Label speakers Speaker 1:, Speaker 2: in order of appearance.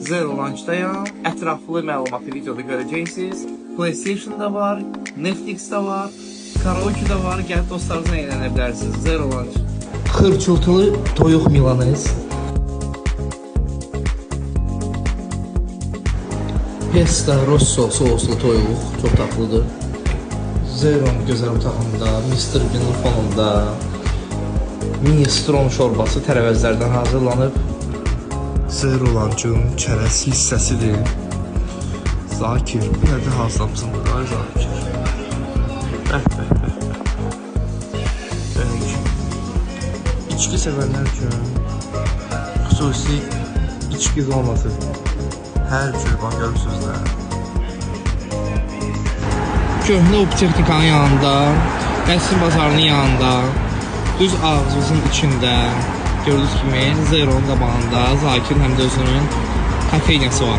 Speaker 1: Zero Launch'dayam. Ətraflı məlumatı videoda görəcəksiniz. PlayStation'da var, Netflix'də var, Karaoke'da var. Gəlib dostlarınızla eğlənə bilərsiniz. Zero Launch. Xırçıltılı toyuq milanez. Pesto Rosso soslu toyuq. Çox tatlıdır. Zero'nun gözəl otağında, Mr. Bean'in fonunda minestrone şorbası tərəvəzlərdən hazırlanıb. Zero Launch'un çərəz hissəsidir. Zakir, bu nədə hazırlamısın burada? Ay Zakir. İçki sevənlər üçün xüsusi içki zonası. Hər cür bax görürsünüz də. Köhnə optexnikanın yanında, Qəsr bazarının yanında, düz ağzımızın içində gördüyünüz kimi Zero'nun qabağında Zakir'in həm də özünün kafeyniyası var.